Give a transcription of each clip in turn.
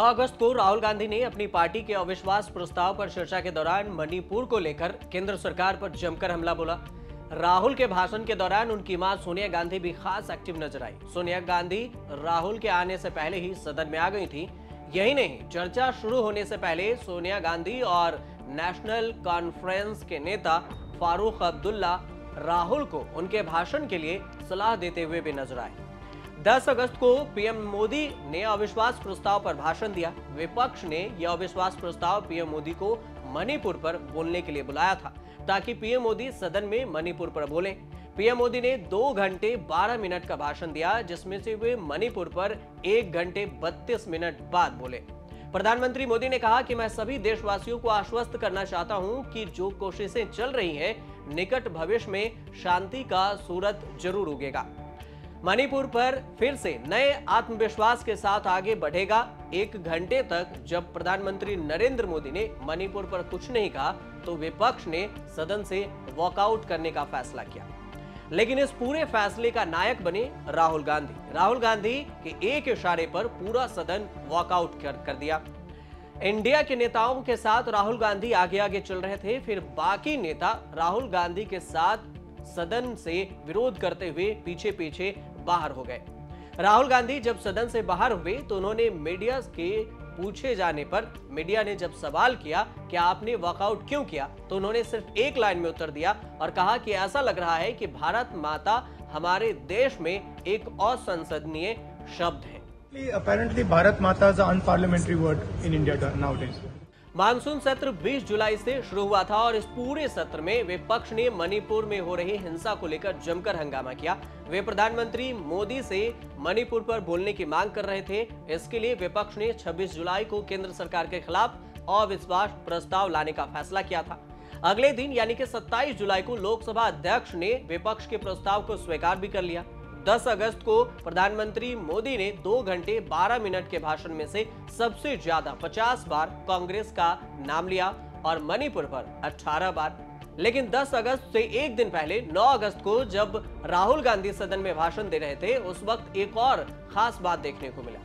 9 अगस्त को राहुल गांधी ने अपनी पार्टी के अविश्वास प्रस्ताव पर चर्चा के दौरान मणिपुर को लेकर केंद्र सरकार पर जमकर हमला बोला। राहुल के भाषण के दौरान उनकी मां सोनिया गांधी भी खास एक्टिव नजर आई। सोनिया गांधी राहुल के आने से पहले ही सदन में आ गई थी। यही नहीं, चर्चा शुरू होने से पहले सोनिया गांधी और नेशनल कॉन्फ्रेंस के नेता फारूक अब्दुल्ला राहुल को उनके भाषण के लिए सलाह देते हुए भी नजर आए। 10 अगस्त को पीएम मोदी ने अविश्वास प्रस्ताव पर भाषण दिया। विपक्ष ने यह अविश्वास प्रस्ताव पीएम मोदी को मणिपुर पर बोलने के लिए बुलाया था ताकि पीएम मोदी सदन में मणिपुर पर बोले। पीएम मोदी ने 2 घंटे 12 मिनट का भाषण दिया, जिसमें से वे मणिपुर पर 1 घंटे 32 मिनट बाद बोले। प्रधानमंत्री मोदी ने कहा कि मैं सभी देशवासियों को आश्वस्त करना चाहता हूं कि जो कोशिशें चल रही हैं, निकट भविष्य में शांति का सूरज जरूर उगेगा। मणिपुर पर फिर से नए आत्मविश्वास के साथ आगे बढ़ेगा। 1 घंटे तक जब प्रधानमंत्री नरेंद्र मोदी ने मणिपुर पर कुछ नहीं कहा तो विपक्ष ने सदन से वॉकआउट करने का फैसला किया, लेकिन इस पूरे फैसले का नायक बने राहुल गांधी। राहुल गांधी के एक इशारे पर पूरा सदन वॉकआउट कर दिया। इंडिया के नेताओं के साथ राहुल गांधी आगे आगे चल रहे थे, फिर बाकी नेता राहुल गांधी के साथ सदन से विरोध करते हुए पीछे पीछे बाहर हो गए। राहुल गांधी जब सदन से बाहर हुए तो उन्होंने मीडिया के पूछे जाने पर, मीडिया ने जब सवाल किया कि आपने वॉकआउट क्यों किया, तो उन्होंने सिर्फ एक लाइन में उत्तर दिया और कहा कि ऐसा लग रहा है कि भारत माता हमारे देश में एक असंसदनीय शब्द है। Apparently, Bharat Mata is an unparliamentary word in India nowadays. Monsoon सत्र 20 जुलाई से शुरू हुआ था और इस पूरे सत्र में विपक्ष ने मणिपुर में हो रही हिंसा को लेकर जमकर हंगामा किया। वे प्रधानमंत्री मोदी से मणिपुर पर बोलने की मांग कर रहे थे। इसके लिए विपक्ष ने 26 जुलाई को केंद्र सरकार के खिलाफ अविश्वास प्रस्ताव लाने का फैसला किया था। अगले दिन यानी कि 27 जुलाई को लोकसभा अध्यक्ष ने विपक्ष के प्रस्ताव को स्वीकार भी कर लिया। 10 अगस्त को प्रधानमंत्री मोदी ने 2 घंटे 12 मिनट के भाषण में से सबसे ज्यादा 50 बार कांग्रेस का नाम लिया और मणिपुर पर 18 बार। लेकिन 10 अगस्त से एक दिन पहले 9 अगस्त को जब राहुल गांधी सदन में भाषण दे रहे थे, उस वक्त एक और खास बात देखने को मिला।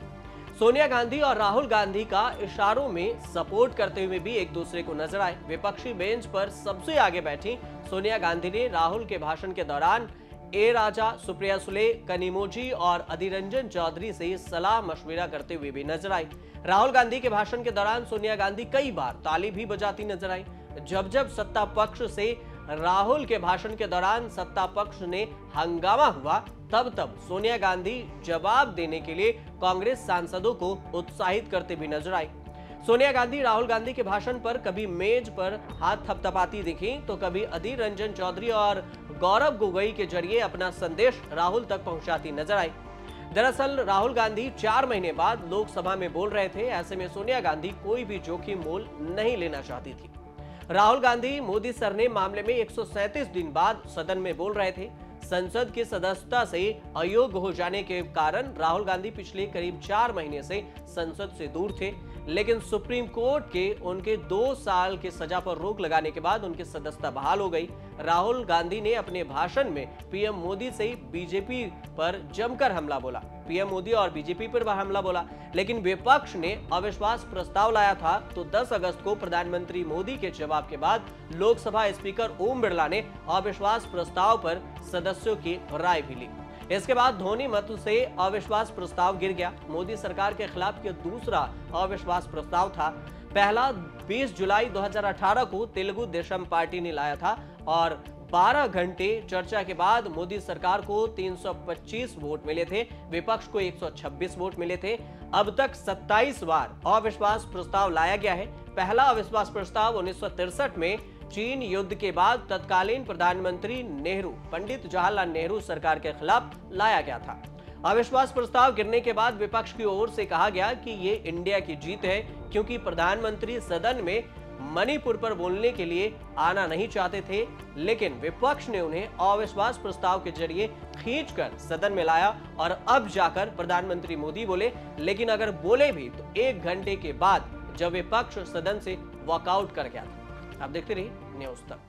सोनिया गांधी और राहुल गांधी का इशारों में सपोर्ट करते हुए भी एक दूसरे को नजर आए। विपक्षी बेंच पर सबसे आगे बैठी सोनिया गांधी ने राहुल के भाषण के दौरान ए राजा, सुप्रिया सुले, कनिमोझी और अधीर रंजन चौधरी से सलाह मशविरा करते हुए भी नजर आई। राहुल गांधी के भाषण के दौरान सोनिया गांधी कई बार ताली भी बजाती नजर आई। जब सत्ता पक्ष से राहुल के भाषण के दौरान सत्ता पक्ष ने हंगामा हुआ, तब सोनिया गांधी जवाब देने के लिए कांग्रेस सांसदों को उत्साहित करते भी नजर आई। सोनिया गांधी राहुल गांधी के भाषण पर कभी मेज पर हाथ थपथपाती दिखी तो कभी अधीर रंजन चौधरी और गौरव गोगोई के जरिए अपना संदेश राहुल तक पहुंचाती नजर आई। दरअसल राहुल गांधी 4 महीने बाद लोकसभा में बोल रहे थे। ऐसे में सोनिया गांधी कोई भी जोखिम मोल नहीं लेना चाहती थी। राहुल गांधी मोदी सरने मामले में 137 दिन बाद सदन में बोल रहे थे। संसद की सदस्यता से अयोग्य हो जाने के कारण राहुल गांधी पिछले करीब 4 महीने से संसद से दूर थे, लेकिन सुप्रीम कोर्ट के उनके 2 साल की सजा पर रोक लगाने के बाद उनकी सदस्यता बहाल हो गई। राहुल गांधी ने अपने भाषण में पीएम मोदी से बीजेपी पर जमकर हमला बोला। पीएम मोदी और बीजेपी पर हमला बोला, लेकिन विपक्ष ने अविश्वास प्रस्ताव लाया था। तो 10 अगस्त को प्रधानमंत्री मोदी के जवाब के बाद लोकसभा स्पीकर ओम बिरला ने अविश्वास प्रस्ताव पर सदस्यों की राय भी ली। इसके बाद ध्वनि मत से अविश्वास प्रस्ताव गिर गया। मोदी सरकार के खिलाफ यह दूसरा अविश्वास प्रस्ताव था। पहला 20 जुलाई 2018 को तेलुगु देशम पार्टी ने लाया था और 12 घंटे चर्चा के बाद मोदी सरकार को 325 वोट मिले थे, विपक्ष को 126 वोट मिले थे। अब तक 27 बार अविश्वास प्रस्ताव लाया गया है। पहला अविश्वास प्रस्ताव 1963 में चीन युद्ध के बाद तत्कालीन प्रधानमंत्री नेहरू, पंडित जवाहरलाल नेहरू सरकार के खिलाफ लाया गया था। अविश्वास प्रस्ताव गिरने के बाद विपक्ष की ओर से कहा गया कि ये इंडिया की जीत है, क्योंकि प्रधानमंत्री सदन में मणिपुर पर बोलने के लिए आना नहीं चाहते थे, लेकिन विपक्ष ने उन्हें अविश्वास प्रस्ताव के जरिए खींचकर सदन में लाया और अब जाकर प्रधानमंत्री मोदी बोले। लेकिन अगर बोले भी तो 1 घंटे के बाद, जब विपक्ष सदन से वॉकआउट कर गया था। आप देखते रहिए न्यूज़ तक।